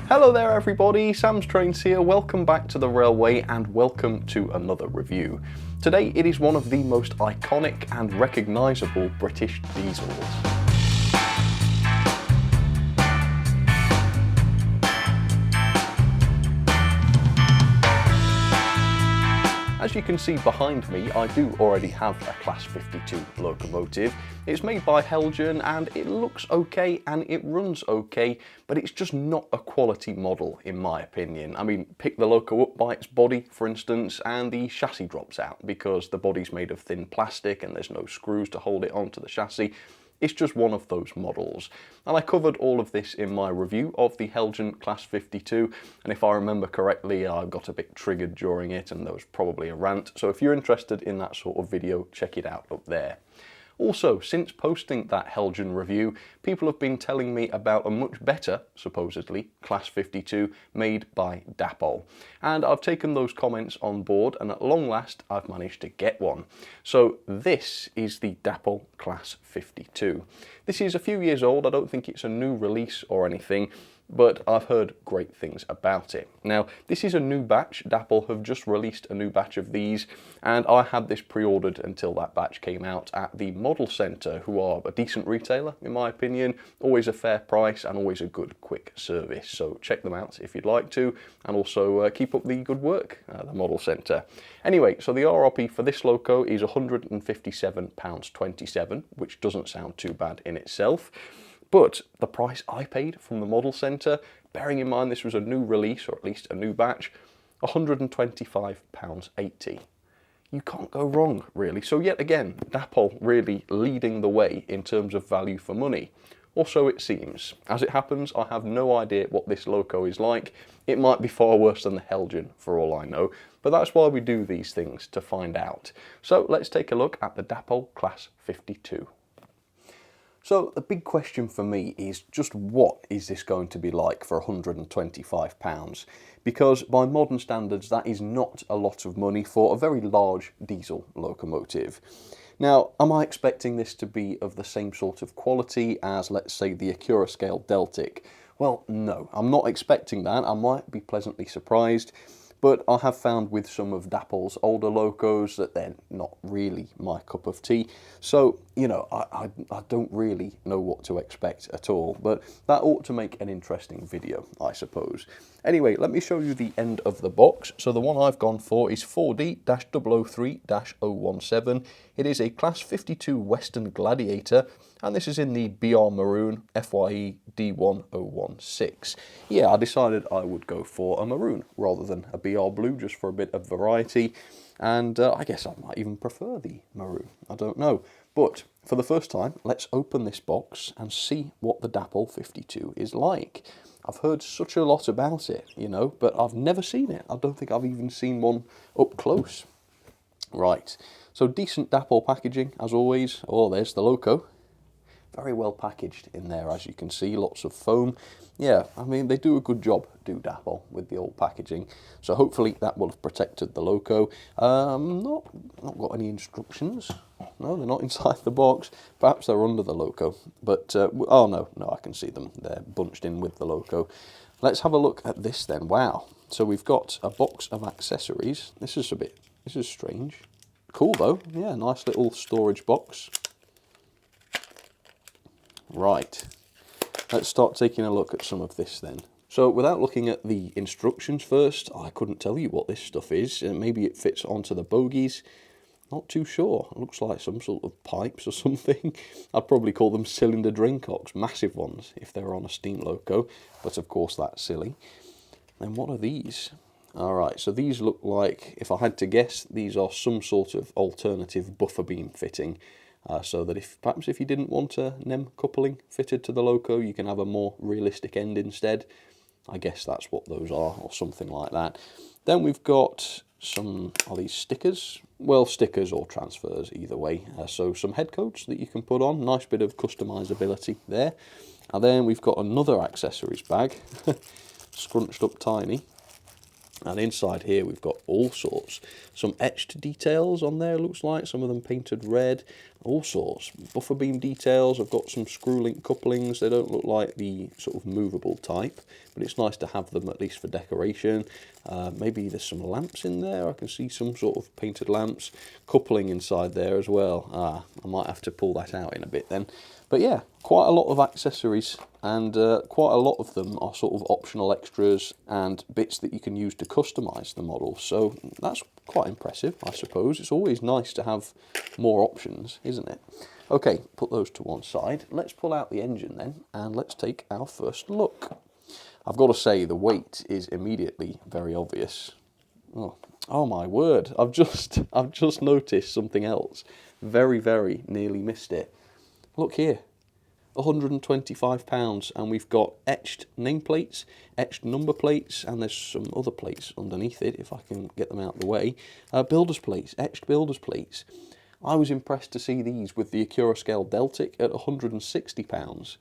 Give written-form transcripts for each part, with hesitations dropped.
Hello there everybody, Sam's Trains here, welcome back to the railway and welcome to another review. Today it is one of the most iconic and recognisable British diesels. As you can see behind me, I do already have a Class 52 locomotive. It's made by Haulage and it looks okay and it runs okay, but it's just not a quality model in my opinion. I mean, pick the loco up by its body, for instance, and the chassis drops out because the body's made of thin plastic and there's no screws to hold it onto the chassis. It's just one of those models. And I covered all of this in my review of the Haulage Class 52, and if I remember correctly, I got a bit triggered during it and there was probably a rant. So if you're interested in that sort of video, check it out up there. Also, since posting that Haulage review, people have been telling me about a much better, supposedly, Class 52 made by Dapol. And I've taken those comments on board and at long last I've managed to get one. So this is the Dapol Class 52. This is a few years old, I don't think it's a new release or anything, but I've heard great things about it. Now, this is a new batch. Dapol have just released a new batch of these, and I had this pre-ordered until that batch came out at the Model Centre, who are a decent retailer, in my opinion. Always a fair price and always a good, quick service. So check them out if you'd like to, and also keep up the good work at the Model Centre. Anyway, so the RRP for this loco is £157.27, which doesn't sound too bad in itself. But the price I paid from the Model Centre, bearing in mind this was a new release, or at least a new batch, £125.80. You can't go wrong, really. So yet again, Dapol really leading the way in terms of value for money. Or so it seems. As it happens, I have no idea what this loco is like. It might be far worse than the Haulage, for all I know. But that's why we do these things, to find out. So let's take a look at the Dapol Class 52. So the big question for me is just what is this going to be like for £125? Because by modern standards that is not a lot of money for a very large diesel locomotive. Now, am I expecting this to be of the same sort of quality as, let's say, the Accurascale Deltic? Well, no, I'm not expecting that. I might be pleasantly surprised. But I have found with some of Dapol's older locos that they're not really my cup of tea. So, you know, I don't really know what to expect at all. But that ought to make an interesting video, I suppose. Anyway, let me show you the end of the box. So the one I've gone for is 4D-003-017. It is a Class 52 Western Gladiator. And this is in the BR Maroon FYE D1016. Yeah, I decided I would go for a maroon rather than a BR Blue, just for a bit of variety. And I guess I might even prefer the maroon, I don't know. But for the first time, let's open this box and see what the Dapol 52 is like. I've heard such a lot about it, you know, but I've never seen it. I don't think I've even seen one up close. Right, so decent Dapol packaging, as always. Oh, there's the loco. Very well packaged in there, as you can see, lots of foam. Yeah, I mean, they do a good job, do Dapol, with the old packaging. So hopefully that will have protected the loco. Not got any instructions. No, they're not inside the box. Perhaps they're under the loco. But, oh no, I can see them. They're bunched in with the loco. Let's have a look at this then. Wow. So we've got a box of accessories. This is strange. Cool though. Yeah, nice little storage box. Right, let's start taking a look at some of this then. So without looking at the instructions first, I couldn't tell you what this stuff is. Maybe it fits onto the bogies. Not too sure. It looks like some sort of pipes or something. I'd probably call them cylinder drain cocks, massive ones if they were on a steam loco, but of course that's silly. Then what are these? Alright, so these look like, if I had to guess, these are some sort of alternative buffer beam fitting. So that perhaps if you didn't want a NEM coupling fitted to the loco, you can have a more realistic end instead. I guess that's what those are, or something like that. Then we've got some of these stickers. Well, stickers or transfers, either way. So some head coats that you can put on. Nice bit of customizability there. And then we've got another accessories bag, scrunched up tiny. And inside here we've got all sorts. Some etched details on there, looks like, some of them painted red. all sorts. Buffer beam details, I've got some screw link couplings. They don't look like the sort of movable type, but it's nice to have them at least for decoration. Maybe there's some lamps in there. I can see some sort of painted lamps. Coupling inside there as well. I might have to pull that out in a bit then. But yeah, quite a lot of accessories, and quite a lot of them are sort of optional extras and bits that you can use to customise the model. So that's quite impressive, I suppose. It's always nice to have more options, isn't it? Okay, put those to one side. Let's pull out the engine then, and let's take our first look. I've got to say, the weight is immediately very obvious. Oh my word, I've just noticed something else. Very, very nearly missed it. Look here, £125, and we've got etched nameplates, etched number plates, and there's some other plates underneath it, if I can get them out of the way. Builder's plates, etched builder's plates. I was impressed to see these with the Acura Scale Deltic at £160.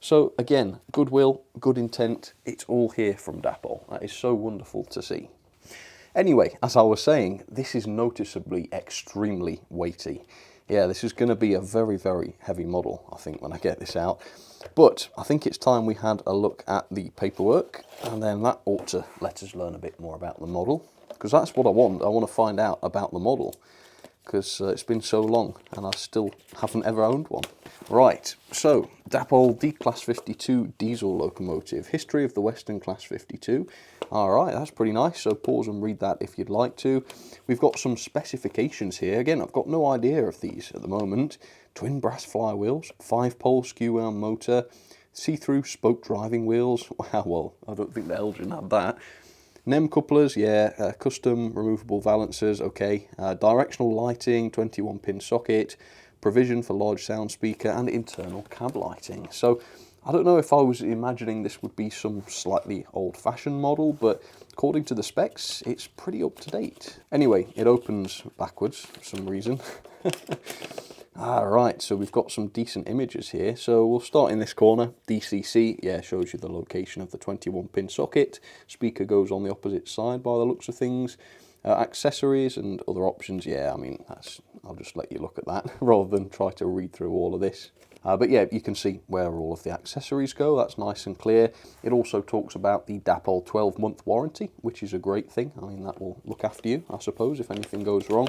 So again, goodwill, good intent, it's all here from Dapol. That is so wonderful to see. Anyway, as I was saying, this is noticeably extremely weighty. Yeah, this is going to be a very, very heavy model, I think, when I get this out. But I think it's time we had a look at the paperwork, and then that ought to let us learn a bit more about the model, because that's what I want. I want to find out about the model, because it's been so long, and I still haven't ever owned one. Right, so Dapol D-Class 52 diesel locomotive, history of the Western Class 52. All right, that's pretty nice, so pause and read that if you'd like to. We've got some specifications here. Again, I've got no idea of these at the moment. Twin brass flywheels, 5-pole skew-wound motor, see-through spoke driving wheels. Wow, well, I don't think the Elgin had that. NEM couplers, yeah, custom removable valancers, okay. Directional lighting, 21-pin socket, provision for large sound speaker, and internal cab lighting. So I don't know if I was imagining this would be some slightly old-fashioned model, but according to the specs, it's pretty up to date. Anyway, it opens backwards for some reason. Alright, so we've got some decent images here. So we'll start in this corner. DCC, yeah, shows you the location of the 21-pin socket. Speaker goes on the opposite side by the looks of things. Accessories and other options, yeah, I mean, I'll just let you look at that rather than try to read through all of this. But yeah, you can see where all of the accessories go. That's nice and clear. It also talks about the Dapol 12-month warranty, which is a great thing. I mean, that will look after you, I suppose, if anything goes wrong.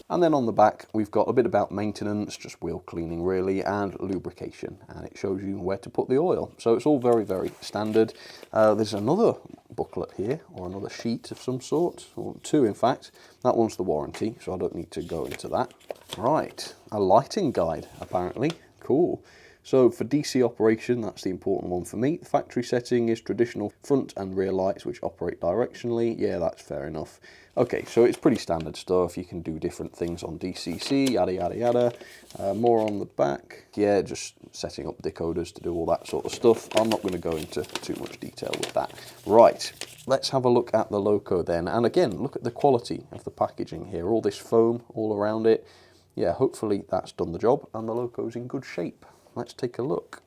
And then on the back, we've got a bit about maintenance, just wheel cleaning really, and lubrication. And it shows you where to put the oil. So it's all very, very standard. There's another booklet here, or another sheet of some sort, or two in fact. That one's the warranty, so I don't need to go into that. Right, a lighting guide, apparently. Cool. So for DC operation, that's the important one for me. The factory setting is traditional front and rear lights which operate directionally. Yeah, that's fair enough. Okay, so it's pretty standard stuff. You can do different things on DCC, yada, yada, yada. More on the back. Yeah, just setting up decoders to do all that sort of stuff. I'm not going to go into too much detail with that. Right, let's have a look at the loco then. And again, look at the quality of the packaging here. All this foam all around it. Yeah, hopefully that's done the job and the loco's in good shape. Let's take a look.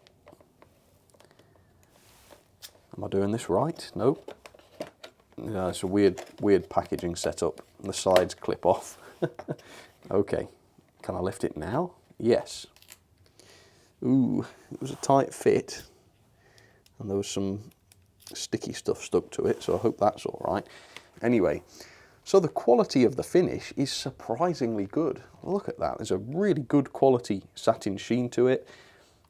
Am I doing this right? No. Yeah, it's a weird packaging setup. The sides clip off. Okay, can I lift it now? Yes. Ooh, it was a tight fit, and there was some sticky stuff stuck to it, so I hope that's all right. Anyway, so the quality of the finish is surprisingly good. Look at that, there's a really good quality satin sheen to it.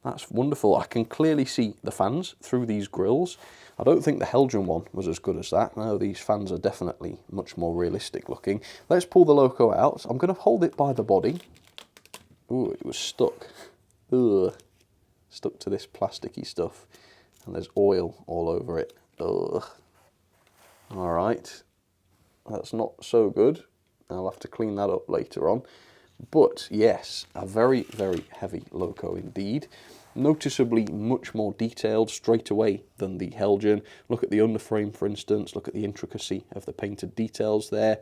That's wonderful. I can clearly see the fans through these grills. I don't think the Helgen one was as good as that. No, these fans are definitely much more realistic looking. Let's pull the loco out. I'm going to hold it by the body. Ooh, it was stuck. Ugh. Stuck to this plasticky stuff. And there's oil all over it. Ugh. All right. That's not so good. I'll have to clean that up later on. But yes, a very, very heavy loco indeed. Noticeably much more detailed straight away than the Helgen. Look at the underframe, for instance. Look at the intricacy of the painted details there.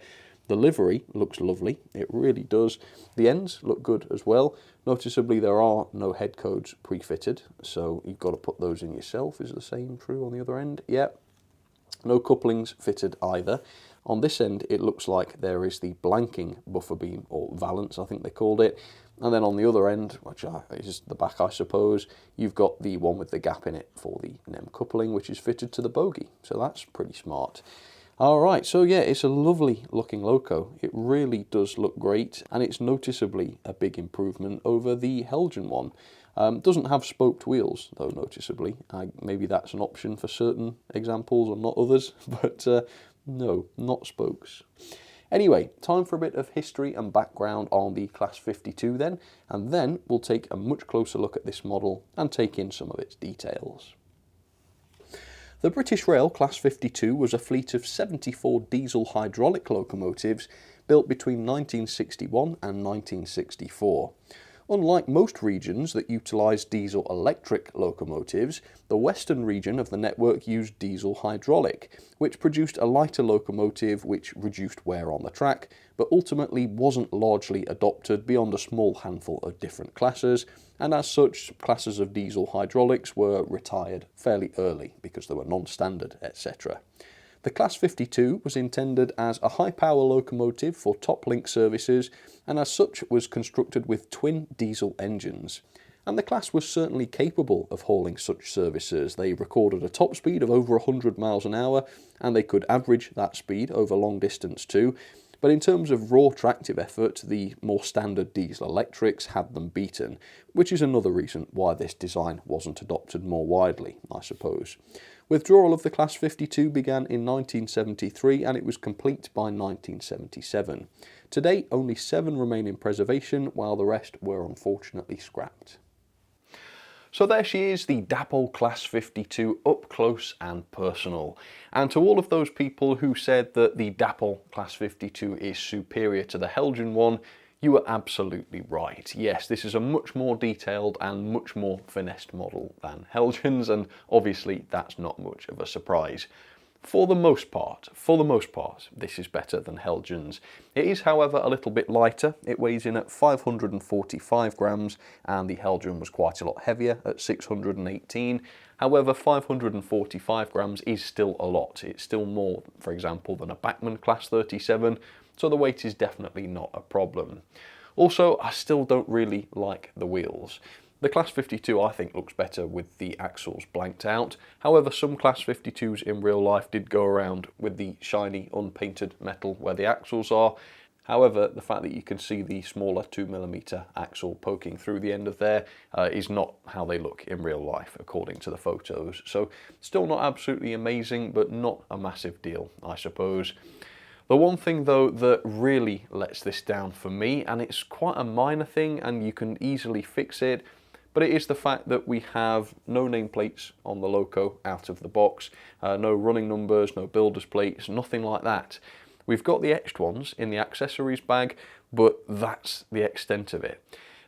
The livery looks lovely. It really does. The ends look good as well. Noticeably there are no head codes pre-fitted, so you've got to put those in yourself. Is the same true on the other end? Yep. No couplings fitted either. On this end, it looks like there is the blanking buffer beam, or valance, I think they called it. And then on the other end, which is the back I suppose, you've got the one with the gap in it for the NEM coupling, which is fitted to the bogie. So that's pretty smart. Alright, so yeah, it's a lovely looking loco. It really does look great, and it's noticeably a big improvement over the Haulage one. Doesn't have spoked wheels, though, noticeably. Maybe that's an option for certain examples and not others, but no, not spokes. Anyway, time for a bit of history and background on the Class 52 then, and then we'll take a much closer look at this model and take in some of its details. The British Rail Class 52 was a fleet of 74 diesel hydraulic locomotives built between 1961 and 1964. Unlike most regions that utilised diesel-electric locomotives, the western region of the network used diesel-hydraulic, which produced a lighter locomotive which reduced wear on the track, but ultimately wasn't largely adopted beyond a small handful of different classes, and as such, classes of diesel-hydraulics were retired fairly early because they were non-standard, etc. The Class 52 was intended as a high-power locomotive for top-link services, and as such was constructed with twin diesel engines. And the class was certainly capable of hauling such services. They recorded a top speed of over 100 miles an hour, and they could average that speed over long distance too. But in terms of raw tractive effort, the more standard diesel electrics had them beaten, which is another reason why this design wasn't adopted more widely, I suppose. Withdrawal of the Class 52 began in 1973 and it was complete by 1977. To date, only 7 remain in preservation, while the rest were unfortunately scrapped. So there she is, the Dapol Class 52 up close and personal. And to all of those people who said that the Dapol Class 52 is superior to the Haulage one, you were absolutely right. Yes, this is a much more detailed and much more finessed model than Haulage's, and obviously that's not much of a surprise. For the most part, this is better than Haulage's. It is, however, a little bit lighter. It weighs in at 545 grams, and the Haulage was quite a lot heavier at 618. However, 545 grams is still a lot. It's still more, for example, than a Bachmann Class 37, so the weight is definitely not a problem. Also, I still don't really like the wheels. The Class 52 I think looks better with the axles blanked out. However, some Class 52s in real life did go around with the shiny unpainted metal where the axles are. However, the fact that you can see the smaller 2mm axle poking through the end of there is not how they look in real life according to the photos. So still not absolutely amazing, but not a massive deal, I suppose. The one thing though that really lets this down for me, and it's quite a minor thing and you can easily fix it, but it is the fact that we have no nameplates on the loco out of the box, no running numbers, no builder's plates, nothing like that. We've got the etched ones in the accessories bag, but that's the extent of it.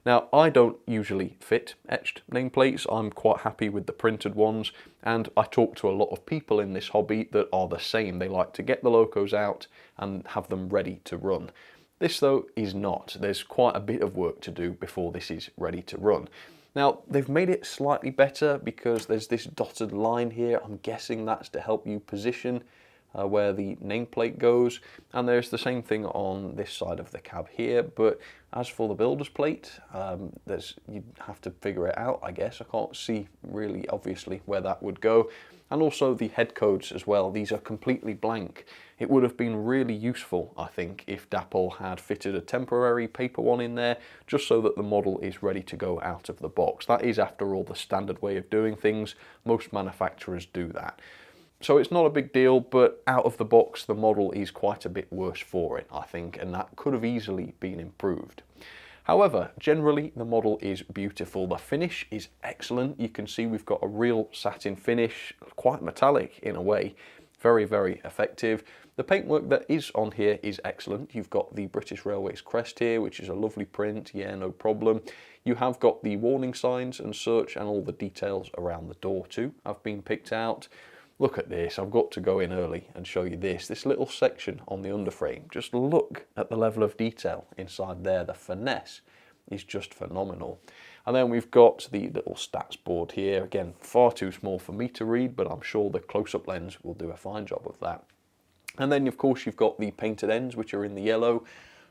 Now, I don't usually fit etched nameplates. I'm quite happy with the printed ones, and I talk to a lot of people in this hobby that are the same. They like to get the locos out and have them ready to run. This, though, is not. There's quite a bit of work to do before this is ready to run. Now, they've made it slightly better because there's this dotted line here. I'm guessing that's to help you position where the nameplate goes, and there's the same thing on this side of the cab here. But as for the builder's plate, you'd have to figure it out, I guess. I can't see really obviously where that would go. And also the head codes as well, these are completely blank. It would have been really useful, I think, if Dapol had fitted a temporary paper one in there, just so that the model is ready to go out of the box. That is, after all, the standard way of doing things. Most manufacturers do that. So it's not a big deal, but out of the box, the model is quite a bit worse for it, I think, and that could have easily been improved. However, generally the model is beautiful. The finish is excellent. You can see we've got a real satin finish, quite metallic in a way. Very, very effective. The paintwork that is on here is excellent. You've got the British Railways crest here, which is a lovely print, yeah, no problem. You have got the warning signs and such, and all the details around the door too have been picked out. Look at this, I've got to go in early and show you this little section on the underframe. Just look at the level of detail inside there. The finesse is just phenomenal. And then we've got the little stats board here. Again, far too small for me to read, but I'm sure the close-up lens will do a fine job of that. And then, of course, you've got the painted ends, which are in the yellow.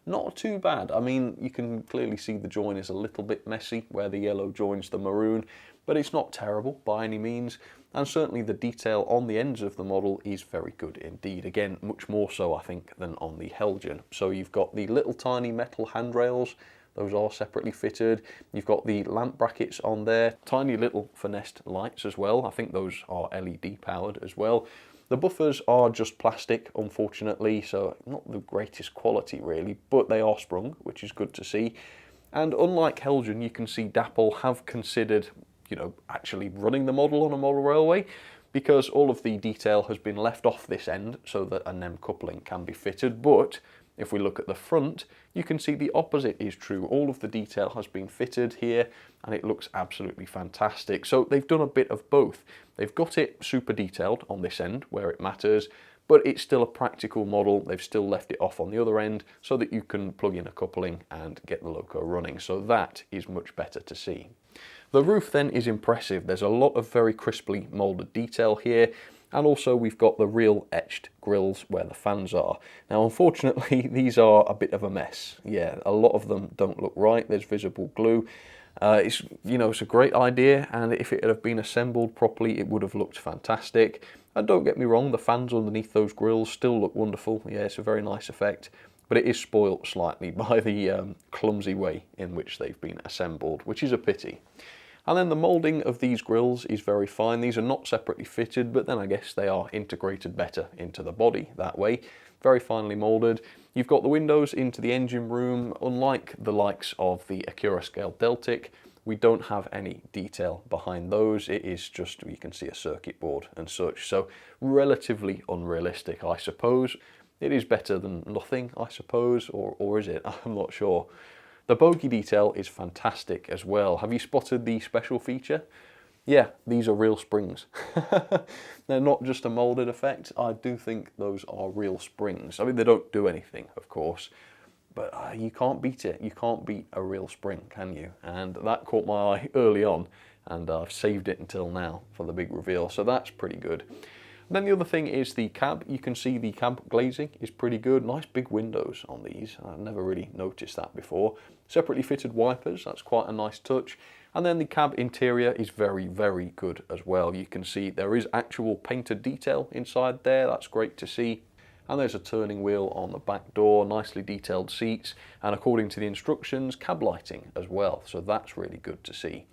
not too bad. I mean, you can clearly see the join is a little bit messy where the yellow joins the maroon, but it's not terrible by any means. And certainly the detail on the ends of the model is very good indeed. Again, much more so I think than on the Haulage. So you've got the little tiny metal handrails. Those are separately fitted. You've got the lamp brackets on there, tiny little finessed lights as well. I think those are LED powered as well. The buffers are just plastic, unfortunately, so not the greatest quality really, but they are sprung, which is good to see. And unlike Haulage, you can see Dapol have considered, actually running the model on a model railway, because all of the detail has been left off this end so that a NEM coupling can be fitted. But if we look at the front, you can see the opposite is true. All of the detail has been fitted here and it looks absolutely fantastic. So they've done a bit of both. They've got it super detailed on this end where it matters, but it's still a practical model. They've still left it off on the other end so that you can plug in a coupling and get the loco running. So that is much better to see. The roof then is impressive. There's a lot of very crisply moulded detail here. And also we've got the real etched grills where the fans are. Now unfortunately these are a bit of a mess. Yeah, a lot of them don't look right. There's visible glue. It's a great idea, and if it had been assembled properly it would have looked fantastic. And don't get me wrong, the fans underneath those grills still look wonderful. Yeah, it's a very nice effect, but it is spoilt slightly by the clumsy way in which they've been assembled, which is a pity. And then the moulding of these grills is very fine. These are not separately fitted, but then I guess they are integrated better into the body that way. Very finely moulded. You've got the windows into the engine room. Unlike the likes of the Acura Scale Deltic, we don't have any detail behind those. It is just, you can see a circuit board and such. So relatively unrealistic, I suppose. It is better than nothing, I suppose, or is it? I'm not sure. The bogie detail is fantastic as well. Have you spotted the special feature? Yeah, these are real springs. They're not just a moulded effect. I do think those are real springs. I mean, they don't do anything, of course, but you can't beat it. You can't beat a real spring, can you? And that caught my eye early on, and I've saved it until now for the big reveal, so that's pretty good. And then the other thing is the cab. You can see the cab glazing is pretty good. Nice big windows on these. I've never really noticed that before. Separately fitted wipers, that's quite a nice touch. And then the cab interior is very, very good as well. You can see there is actual painted detail inside there. That's great to see. And there's a turning wheel on the back door, nicely detailed seats, and according to the instructions, cab lighting as well. So that's really good to see.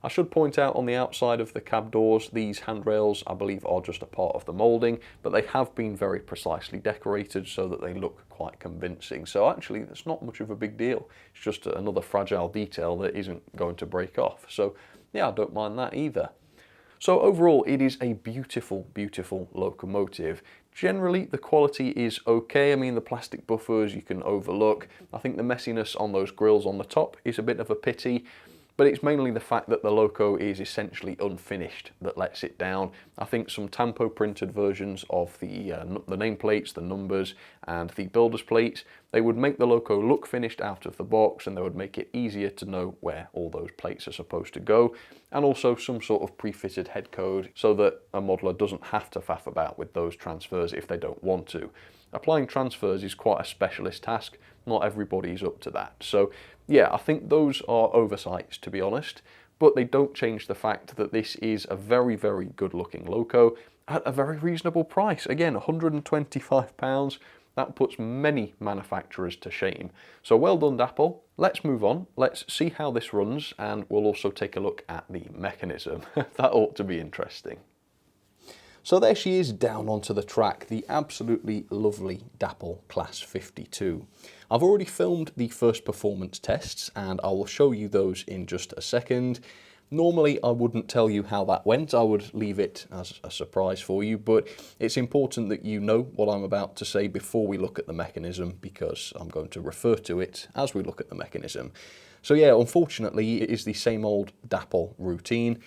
I should point out on the outside of the cab doors, these handrails I believe are just a part of the moulding, but they have been very precisely decorated so that they look quite convincing. So actually that's not much of a big deal. It's just another fragile detail that isn't going to break off. So yeah, I don't mind that either. So overall it is a beautiful, beautiful locomotive. Generally the quality is okay. I mean, the plastic buffers you can overlook. I think the messiness on those grills on the top is a bit of a pity. But it's mainly the fact that the loco is essentially unfinished that lets it down. I think some tampo printed versions of the nameplates, the numbers and the builder's plates, they would make the loco look finished out of the box, and they would make it easier to know where all those plates are supposed to go. And also some sort of pre-fitted head code so that a modeler doesn't have to faff about with those transfers if they don't want to. Applying transfers is quite a specialist task. Not everybody's up to that. So yeah, I think those are oversights, to be honest, but they don't change the fact that this is a very, very good looking loco at a very reasonable price. Again, £125. That puts many manufacturers to shame. So well done, Dapol. Let's move on. Let's see how this runs, and we'll also take a look at the mechanism. That ought to be interesting. So there she is down onto the track, the absolutely lovely Dapol Class 52. I've already filmed the first performance tests and I will show you those in just a second. Normally I wouldn't tell you how that went, I would leave it as a surprise for you, but it's important that you know what I'm about to say before we look at the mechanism, because I'm going to refer to it as we look at the mechanism. So yeah, unfortunately it is the same old Dapol routine.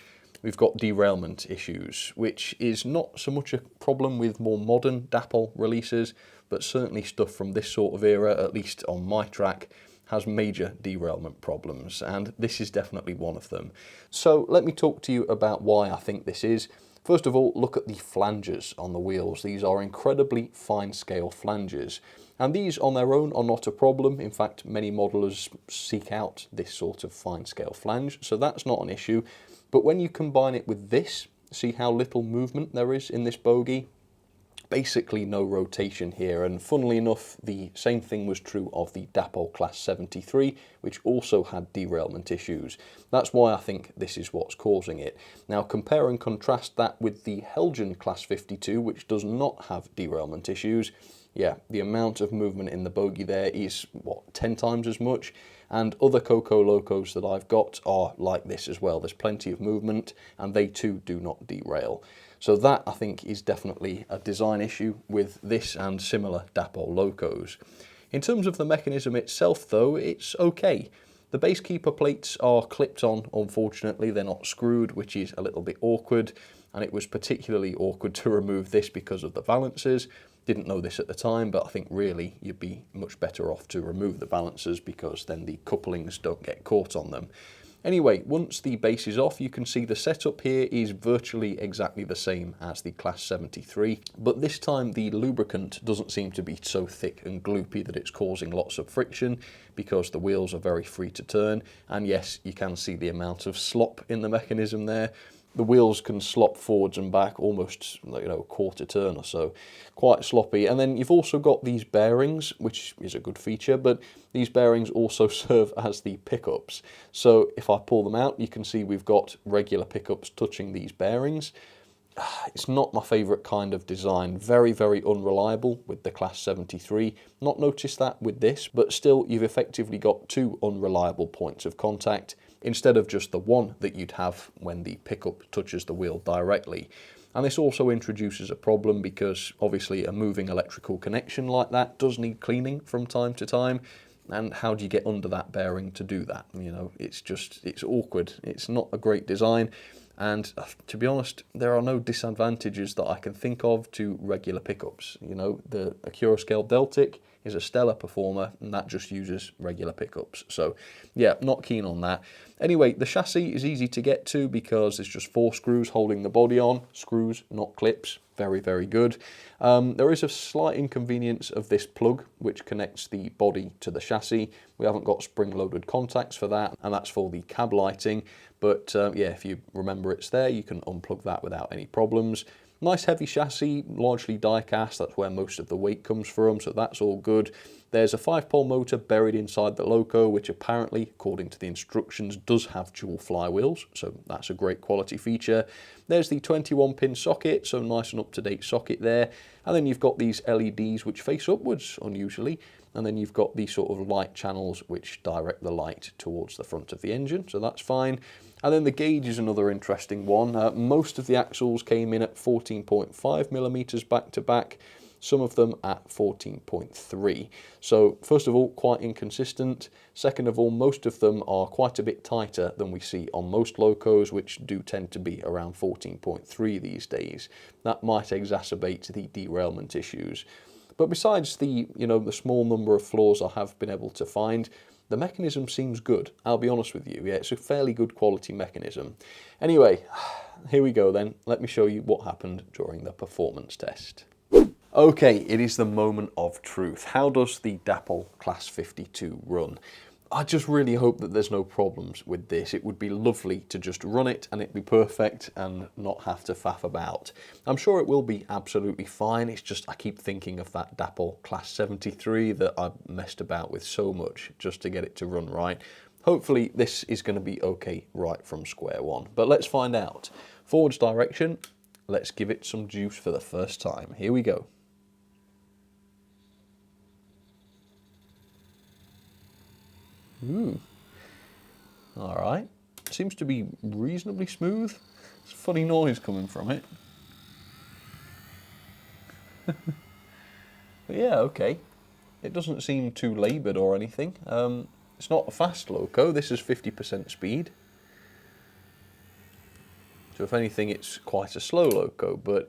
We've got derailment issues, which is not so much a problem with more modern Dapol releases, but certainly stuff from this sort of era, at least on my track, has major derailment problems, and this is definitely one of them. So let me talk to you about why I think this is. First of all, look at the flanges on the wheels. These are incredibly fine scale flanges. And these on their own are not a problem. In fact, many modelers seek out this sort of fine scale flange, so that's not an issue. But when you combine it with this, see how little movement there is in this bogie? Basically no rotation here, and funnily enough the same thing was true of the Dapol Class 73, which also had derailment issues. That's why I think this is what's causing it. Now compare and contrast that with the Haulage Class 52, which does not have derailment issues. Yeah, the amount of movement in the bogie there is, what, 10 times as much? And other Coco Locos that I've got are like this as well. There's plenty of movement, and they too do not derail. So that, I think, is definitely a design issue with this and similar Dapol Locos. In terms of the mechanism itself, though, it's okay. The base keeper plates are clipped on, unfortunately. They're not screwed, which is a little bit awkward. And it was particularly awkward to remove this because of the balances. Didn't know this at the time, but I think really you'd be much better off to remove the balancers because then the couplings don't get caught on them. Anyway, once the base is off, you can see the setup here is virtually exactly the same as the Class 73, but this time the lubricant doesn't seem to be so thick and gloopy that it's causing lots of friction because the wheels are very free to turn, and yes, you can see the amount of slop in the mechanism there. The wheels can slop forwards and back almost, you know, a quarter turn or so. Quite sloppy. And then you've also got these bearings, which is a good feature, but these bearings also serve as the pickups. So if I pull them out, you can see we've got regular pickups touching these bearings. It's not my favourite kind of design. Very, very unreliable with the Class 73. Not noticed that with this, but still you've effectively got two unreliable points of contact instead of just the one that you'd have when the pickup touches the wheel directly. And this also introduces a problem because obviously a moving electrical connection like that does need cleaning from time to time. And how do you get under that bearing to do that? You know, it's awkward. It's not a great design. And to be honest, there are no disadvantages that I can think of to regular pickups. You know, the Accurascale Deltic is a stellar performer, and that just uses regular pickups. So yeah, not keen on that. Anyway, the chassis is easy to get to because there's just 4 screws holding the body on. Screws, not clips. Very, very good. There is a slight inconvenience of this plug, which connects the body to the chassis. We haven't got spring-loaded contacts for that, and that's for the cab lighting. But yeah, if you remember it's there, you can unplug that without any problems. Nice heavy chassis, largely die-cast, that's where most of the weight comes from, so that's all good. There's a 5-pole motor buried inside the Loco, which apparently, according to the instructions, does have dual flywheels, so that's a great quality feature. There's the 21-pin socket, so nice and up-to-date socket there. And then you've got these LEDs which face upwards, unusually. And then you've got these sort of light channels which direct the light towards the front of the engine, so that's fine. And then the gauge is another interesting one. Most of the axles came in at 14.5mm back to back, some of them at 14.3. So first of all, quite inconsistent. Second of all, most of them are quite a bit tighter than we see on most Locos, which do tend to be around 14.3 these days. That might exacerbate the derailment issues. But besides the, the small number of flaws I have been able to find, the mechanism seems good. I'll be honest with you. Yeah, it's a fairly good quality mechanism. Anyway, here we go then. Let me show you what happened during the performance test. Okay, it is the moment of truth. How does the Dapol Class 52 run? I just really hope that there's no problems with this. It would be lovely to just run it and it'd be perfect and not have to faff about. I'm sure it will be absolutely fine. It's just I keep thinking of that Dapol Class 73 that I've messed about with so much just to get it to run right. Hopefully this is going to be okay right from square one. But let's find out. Forwards direction. Let's give it some juice for the first time. Here we go. Ooh. All right. Seems to be reasonably smooth. There's a funny noise coming from it. But yeah, okay. It doesn't seem too laboured or anything. It's not a fast Loco. This is 50% speed. So if anything, it's quite a slow Loco, but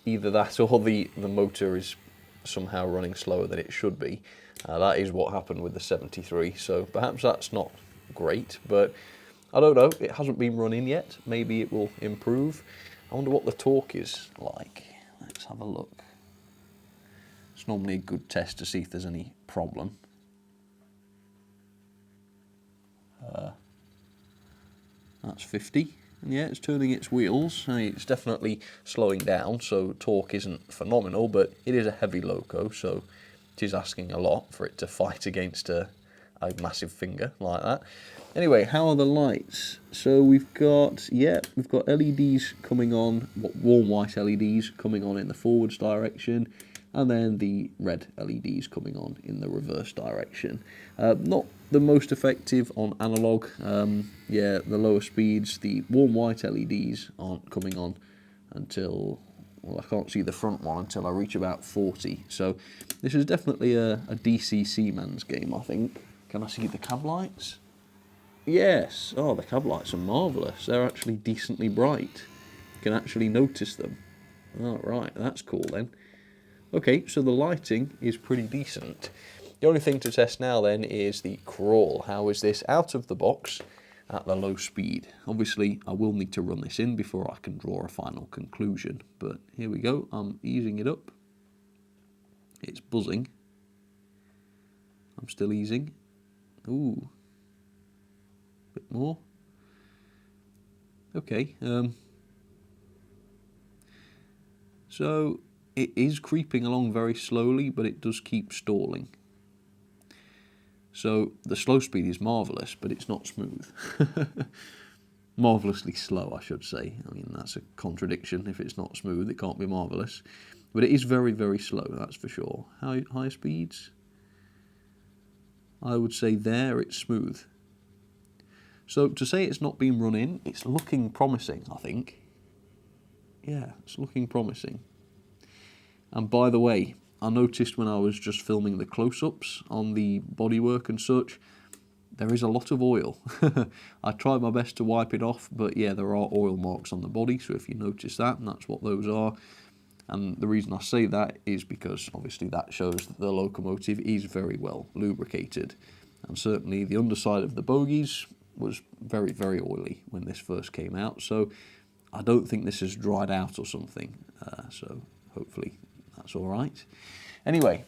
either that or the motor is somehow running slower than it should be. That is what happened with the 73, so perhaps that's not great, but I don't know, it hasn't been run in yet. Maybe it will improve. I wonder what the torque is like. Let's have a look. It's normally a good test to see if there's any problem. That's 50. And yeah, it's turning its wheels. I mean, it's definitely slowing down, so torque isn't phenomenal, but it is a heavy loco, so it is asking a lot for it to fight against a massive finger like that. Anyway, how are the lights? So we've got LEDs coming on, warm white LEDs coming on in the forwards direction, and then the red LEDs coming on in the reverse direction. Not the most effective on analog. The lower speeds, the warm white LEDs aren't coming on until, well, I can't see the front one until I reach about 40. So this is definitely a DCC man's game, I think. Can I see the cab lights? Yes. Oh, the cab lights are marvellous. They're actually decently bright. You can actually notice them. Oh, right, that's cool then. Okay, so the lighting is pretty decent. The only thing to test now then is the crawl. How is this out of the box at the low speed? Obviously, I will need to run this in before I can draw a final conclusion. But here we go. I'm easing it up. It's buzzing. I'm still easing. Ooh. Bit more. Okay. So it is creeping along very slowly, but it does keep stalling. So the slow speed is marvellous, but it's not smooth. Marvellously slow, I should say. I mean, that's a contradiction. If it's not smooth, it can't be marvellous. But it is very, very slow, that's for sure. High speeds? I would say there it's smooth. So to say it's not been run in, it's looking promising, I think. Yeah, it's looking promising. And by the way, I noticed when I was just filming the close-ups on the bodywork and such, there is a lot of oil. I tried my best to wipe it off, but yeah, there are oil marks on the body, so if you notice that, and that's what those are. And the reason I say that is because obviously that shows that the locomotive is very well lubricated. And certainly the underside of the bogies was very, very oily when this first came out, so I don't think this has dried out or something, so hopefully that's all right. Anyway,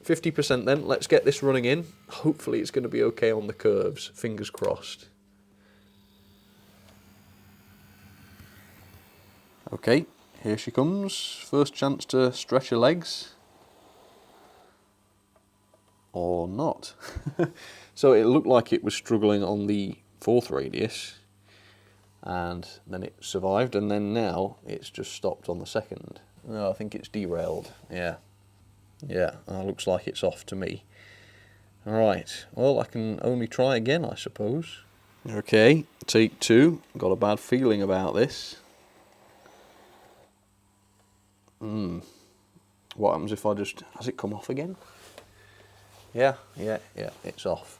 50% then, let's get this running in. Hopefully it's going to be okay on the curves, fingers crossed. Okay, here she comes, first chance to stretch her legs. Or not. So it looked like it was struggling on the fourth radius, and then it survived, and then now it's just stopped on the second. No, I think it's derailed. Yeah, looks like it's off to me. Alright, well, I can only try again, I suppose. Okay, take two. Got a bad feeling about this. What happens if I just... Has it come off again? Yeah, it's off.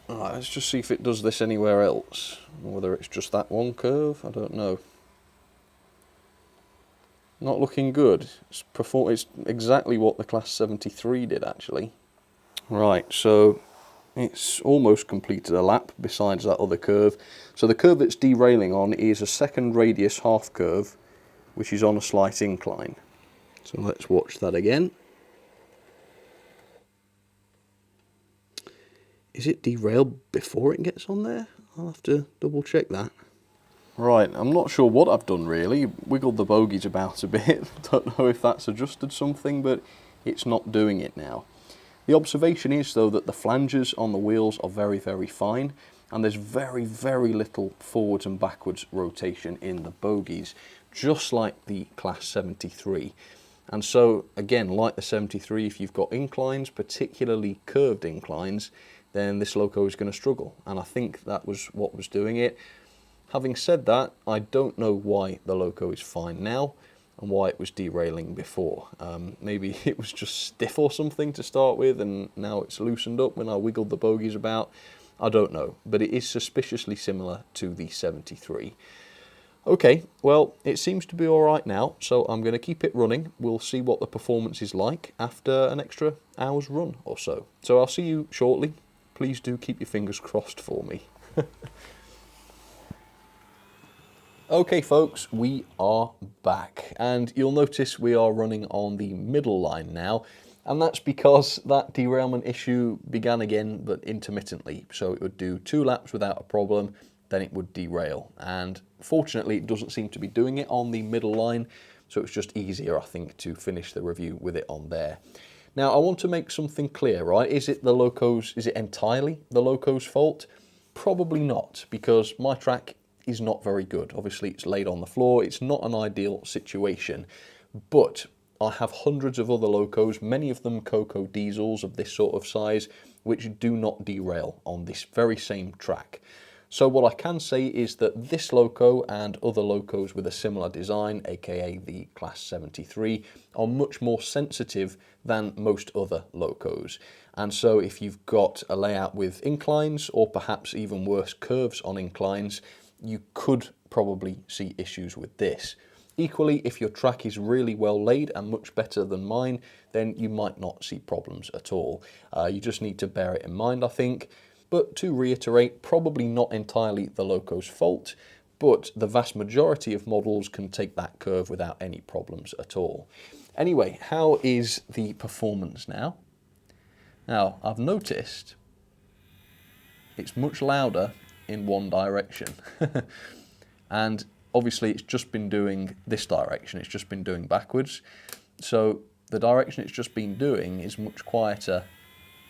Alright, let's just see if it does this anywhere else. Whether it's just that one curve, I don't know. Not looking good. It's exactly what the Class 73 did, actually. Right, so it's almost completed a lap besides that other curve. So the curve it's derailing on is a second radius half curve, which is on a slight incline. So let's watch that again. Is it derailed before it gets on there? I'll have to double check that. Right, I'm not sure what I've done really. Wiggled the bogies about a bit. Don't know if that's adjusted something, but it's not doing it now. The observation is though that the flanges on the wheels are very, very fine, and there's very, very little forwards and backwards rotation in the bogies, just like the Class 73. And so, again, like the 73, if you've got inclines, particularly curved inclines, then this loco is going to struggle. And I think that was what was doing it. Having said that, I don't know why the loco is fine now and why it was derailing before. Maybe it was just stiff or something to start with, and now it's loosened up when I wiggled the bogies about. I don't know, but it is suspiciously similar to the 73. Okay, well, it seems to be all right now, so I'm going to keep it running. We'll see what the performance is like after an extra hour's run or so. So I'll see you shortly. Please do keep your fingers crossed for me. Okay folks, we are back, and you'll notice we are running on the middle line now, and that's because that derailment issue began again, but intermittently. So it would do 2 laps without a problem, then it would derail, and fortunately it doesn't seem to be doing it on the middle line, so it's just easier, I think, to finish the review with it on there. Now I want to make something clear, right? Is it entirely the loco's fault? Probably not, because my track is not very good. Obviously it's laid on the floor, it's not an ideal situation, but I have hundreds of other locos, many of them Coco diesels of this sort of size, which do not derail on this very same track. So what I can say is that this loco and other locos with a similar design, aka the Class 73, are much more sensitive than most other locos. And so if you've got a layout with inclines, or perhaps even worse, curves on inclines, you could probably see issues with this. Equally, if your track is really well laid and much better than mine, then you might not see problems at all. You just need to bear it in mind, I think. But to reiterate, probably not entirely the loco's fault, but the vast majority of models can take that curve without any problems at all. Anyway, how is the performance now? Now, I've noticed it's much louder in one direction. And obviously it's just been doing this direction, it's just been doing backwards. So the direction it's just been doing is much quieter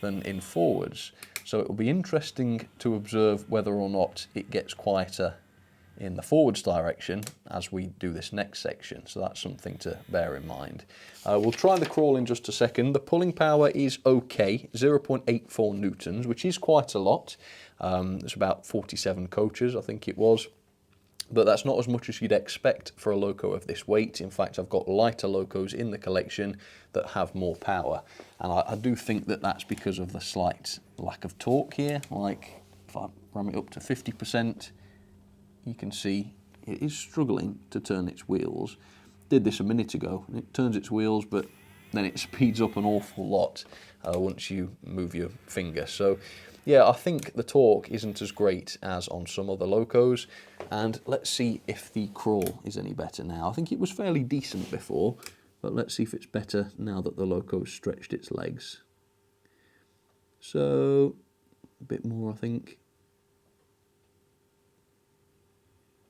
than in forwards. So it will be interesting to observe whether or not it gets quieter in the forwards direction as we do this next section. So that's something to bear in mind. We'll try the crawl in just a second. The pulling power is okay, 0.84 newtons, which is quite a lot. It's about 47 coaches, I think it was. But that's not as much as you'd expect for a loco of this weight. In fact, I've got lighter locos in the collection that have more power. And I do think that that's because of the slight lack of torque here. Like, if I ram it up to 50%, you can see it is struggling to turn its wheels. Did this a minute ago, and it turns its wheels, but then it speeds up an awful lot once you move your finger. So yeah, I think the torque isn't as great as on some other locos, and let's see if the crawl is any better now. I think it was fairly decent before, but let's see if it's better now that the loco's stretched its legs. So a bit more, I think.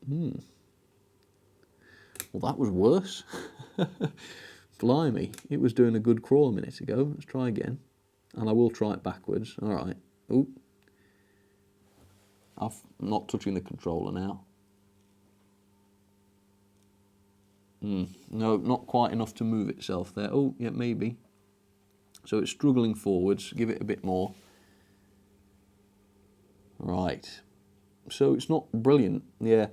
Well, that was worse. Blimey, it was doing a good crawl a minute ago. Let's try again. And I will try it backwards. All right. Ooh. I'm not touching the controller now. No, not quite enough to move itself there. Oh, yeah, maybe. So it's struggling forwards. Give it a bit more. Right. So it's not brilliant. Yeah.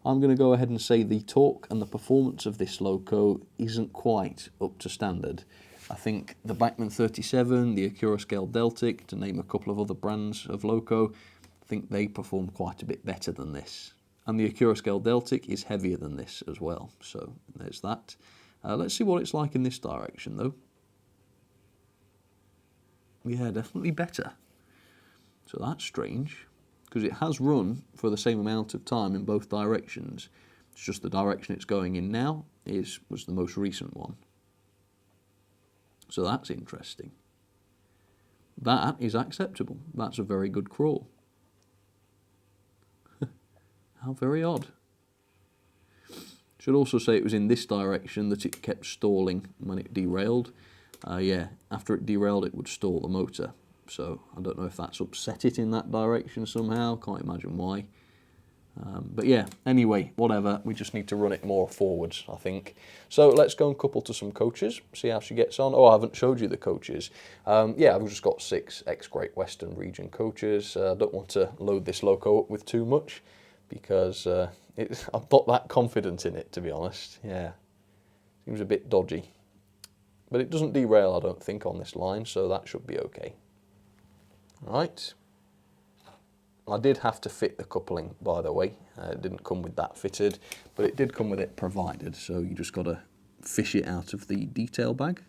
I'm going to go ahead and say the torque and the performance of this loco isn't quite up to standard. I think the Bachmann 37, the Accurascale Deltic, to name a couple of other brands of loco, I think they perform quite a bit better than this. And the Accurascale Deltic is heavier than this as well, so there's that. Let's see what it's like in this direction though. Yeah, definitely better. So that's strange, because it has run for the same amount of time in both directions. It's just the direction it's going in now was the most recent one. So that's interesting. That is acceptable. That's a very good crawl. How very odd. Should also say it was in this direction that it kept stalling when it derailed. Yeah, after it derailed it would stall the motor. So I don't know if that's upset it in that direction somehow, can't imagine why. But yeah, anyway, whatever, we just need to run it more forwards, I think. So let's go and couple to some coaches, see how she gets on. Oh, I haven't showed you the coaches. Yeah, I've just got 6 ex-Great Western region coaches. I don't want to load this loco up with too much, because I'm not that confident in it, to be honest. Yeah, seems a bit dodgy. But it doesn't derail, I don't think, on this line, so that should be okay. Right. I did have to fit the coupling, by the way. It didn't come with that fitted, but it did come with it provided, so you just got to fish it out of the detail bag.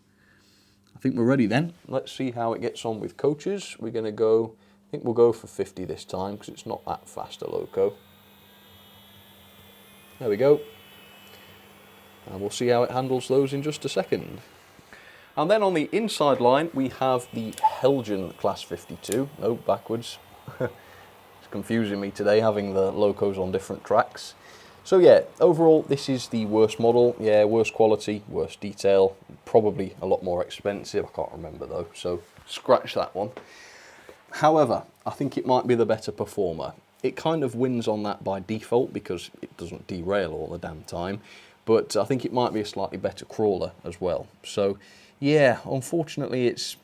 I think we're ready then. Let's see how it gets on with coaches. We're going to go think we'll go for 50 this time because it's not that fast a loco. There we go. And we'll see how it handles those in just a second. And then on the inside line we have the Haulage Class 52. Oh, backwards. It's confusing me today having the locos on different tracks. So yeah, overall this is the worst model. Yeah, worst quality, worst detail, probably a lot more expensive. I can't remember though, so scratch that one. However, I think it might be the better performer. It kind of wins on that by default because it doesn't derail all the damn time, but I think it might be a slightly better crawler as well. So yeah, unfortunately it's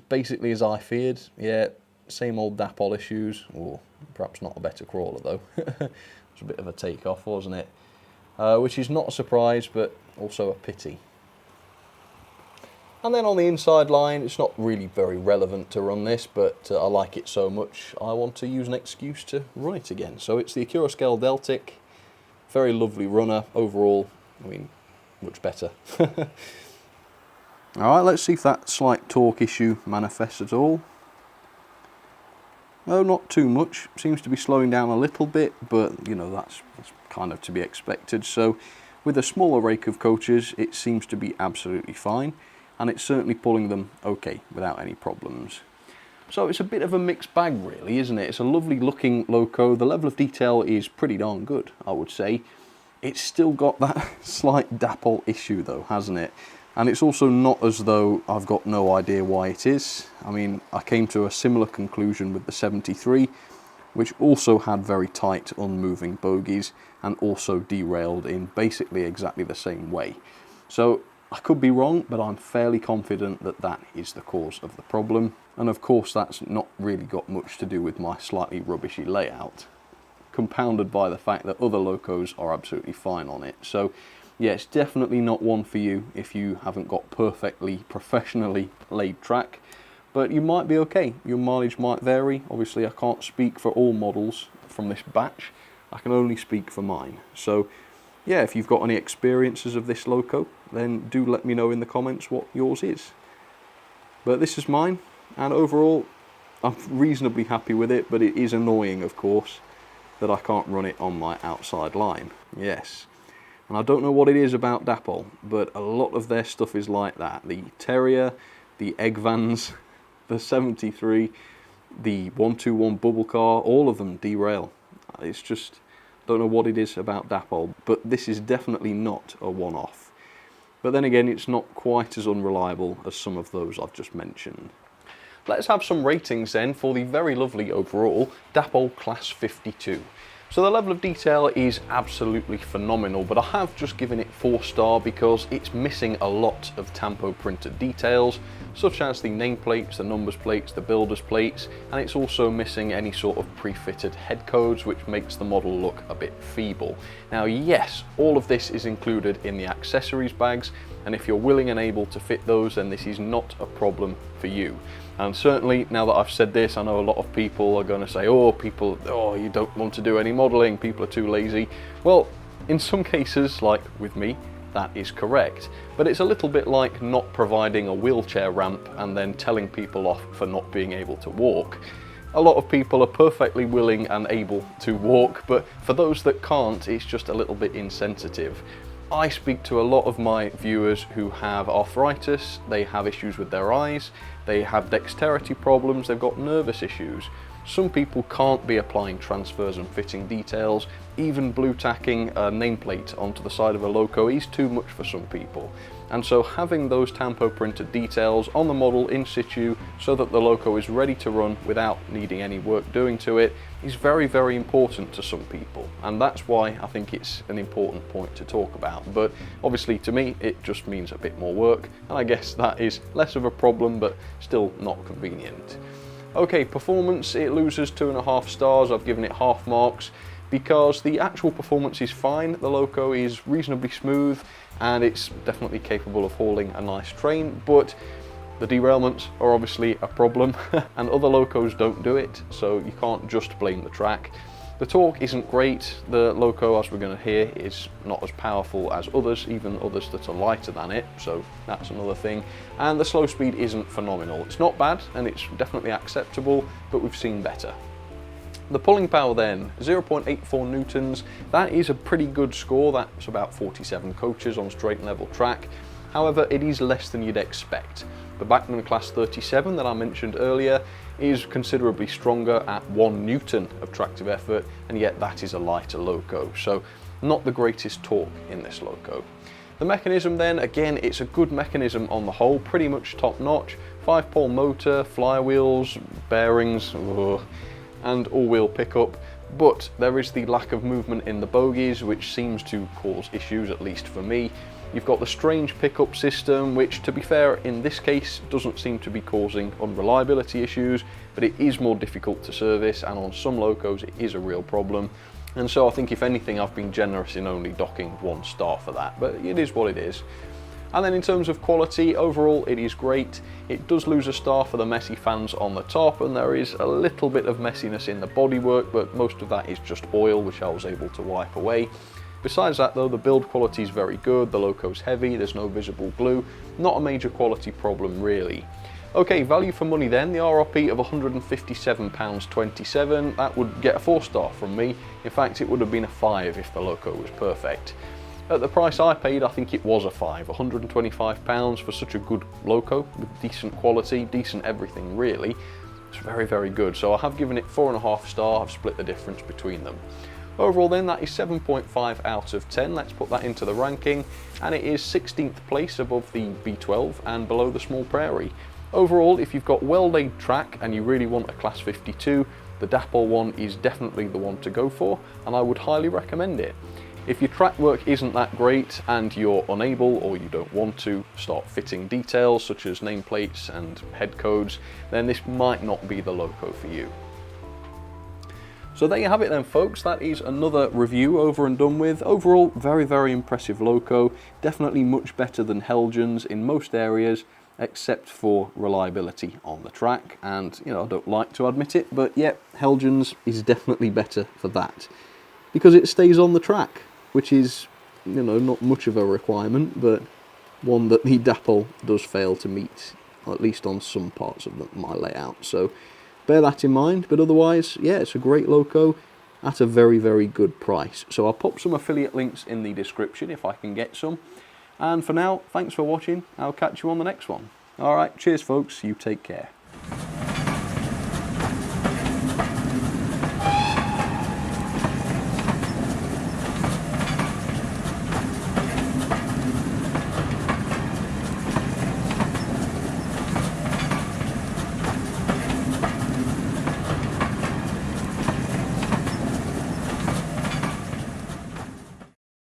basically as I feared. Yeah, same old Dapol issues, or perhaps not a better crawler though. It's a bit of a take-off, wasn't it? Which is not a surprise, but also a pity. And then on the inside line, it's not really very relevant to run this, but I like it so much, I want to use an excuse to run it again. So it's the Accurascale Deltic, very lovely runner overall, I mean, much better. Alright, let's see if that slight torque issue manifests at all. No, not too much, seems to be slowing down a little bit, but you know, that's kind of to be expected. So with a smaller rake of coaches, it seems to be absolutely fine. And it's certainly pulling them okay without any problems. So it's a bit of a mixed bag really, isn't it? It's a lovely looking loco. The level of detail is pretty darn good, I would say. It's still got that slight Dapol issue though, hasn't it? And it's also not as though I've got no idea why it is. I mean, I came to a similar conclusion with the 73, which also had very tight unmoving bogies and also derailed in basically exactly the same way. So I could be wrong, but I'm fairly confident that that is the cause of the problem. And of course that's not really got much to do with my slightly rubbishy layout, compounded by the fact that other locos are absolutely fine on it. So yeah, it's definitely not one for you if you haven't got perfectly professionally laid track, but you might be okay. Your mileage might vary. Obviously I can't speak for all models from this batch, I can only speak for mine. So yeah, if you've got any experiences of this loco, then do let me know in the comments what yours is. But this is mine, and overall I'm reasonably happy with it, but it is annoying of course that I can't run it on my outside line. Yes, and I don't know what it is about Dapol, but a lot of their stuff is like that. The Terrier, the Egg Vans, the 73, the 121 bubble car, all of them derail. It's just, don't know what it is about Dapol, but this is definitely not a one-off. But then again, it's not quite as unreliable as some of those I've just mentioned. Let's have some ratings then for the very lovely overall Dapol Class 52. So the level of detail is absolutely phenomenal, but I have just given it 4-star because it's missing a lot of tampo printed details, such as the nameplates, the numbers plates, the builder's plates, and it's also missing any sort of pre-fitted head codes, which makes the model look a bit feeble. Now yes, all of this is included in the accessories bags, and if you're willing and able to fit those, then this is not a problem for you. And certainly, now that I've said this, I know a lot of people are going to say, oh, you don't want to do any modelling, people are too lazy. Well, in some cases, like with me, that is correct. But it's a little bit like not providing a wheelchair ramp and then telling people off for not being able to walk. A lot of people are perfectly willing and able to walk, but for those that can't, it's just a little bit insensitive. I speak to a lot of my viewers who have arthritis, they have issues with their eyes, they have dexterity problems, they've got nervous issues. Some people can't be applying transfers and fitting details. Even blue tacking a nameplate onto the side of a loco is too much for some people. And so having those tampo printed details on the model in situ so that the loco is ready to run without needing any work doing to it is very, very important to some people. And that's why I think it's an important point to talk about. But obviously to me, it just means a bit more work. And I guess that is less of a problem, but still not convenient. Okay, performance, it loses 2.5 stars. I've given it half marks because the actual performance is fine. The loco is reasonably smooth and it's definitely capable of hauling a nice train, but the derailments are obviously a problem and other locos don't do it, so you can't just blame the track. The torque isn't great. The loco, as we're going to hear, is not as powerful as others, even others that are lighter than it, so that's another thing. And the slow speed isn't phenomenal. It's not bad, and it's definitely acceptable, but we've seen better. The pulling power then, 0.84 newtons. That is a pretty good score. That's about 47 coaches on straight and level track. However, it is less than you'd expect. The Bachmann Class 37 that I mentioned earlier is considerably stronger at 1 newton of tractive effort, and yet that is a lighter loco, so not the greatest torque in this loco. The mechanism then, again, it's a good mechanism on the whole, pretty much top notch. 5-pole motor, flywheels, bearings, and all-wheel pickup, but there is the lack of movement in the bogies, which seems to cause issues, at least for me. You've got the strange pickup system, which, to be fair, in this case doesn't seem to be causing unreliability issues, but it is more difficult to service, and on some locos it is a real problem. And so I think, if anything, I've been generous in only docking 1 star for that, but it is what it is. And then in terms of quality, overall it is great. It does lose a star for the messy fans on the top, and there is a little bit of messiness in the bodywork, but most of that is just oil, which I was able to wipe away. Besides that though, the build quality is very good, the loco's heavy, there's no visible glue, not a major quality problem really. Okay, value for money then, the RRP of £157.27, that would get a 4-star from me. In fact, it would have been a 5 if the loco was perfect. At the price I paid, I think it was a 5, £125 for such a good loco with decent quality, decent everything really. It's very, very good. So I have given it 4.5 star, I've split the difference between them. Overall then, that is 7.5 out of 10. Let's put that into the ranking, and it is 16th place above the B12 and below the Small Prairie. Overall, if you've got well-laid track and you really want a Class 52, the Dapol one is definitely the one to go for, and I would highly recommend it. If your track work isn't that great and you're unable, or you don't want to start fitting details such as nameplates and head codes, then this might not be the loco for you. So there you have it then folks, that is another review over and done with. Overall, very, very impressive loco, definitely much better than Haulage's in most areas, except for reliability on the track, and you know, I don't like to admit it, but yeah, Haulage's is definitely better for that, because it stays on the track, which is, you know, not much of a requirement, but one that the Dapol does fail to meet, at least on some parts of my layout. So bear that in mind, but otherwise, yeah, it's a great loco at a very, very good price. So I'll pop some affiliate links in the description if I can get some. And for now, thanks for watching. I'll catch you on the next one. Alright, cheers folks, you take care.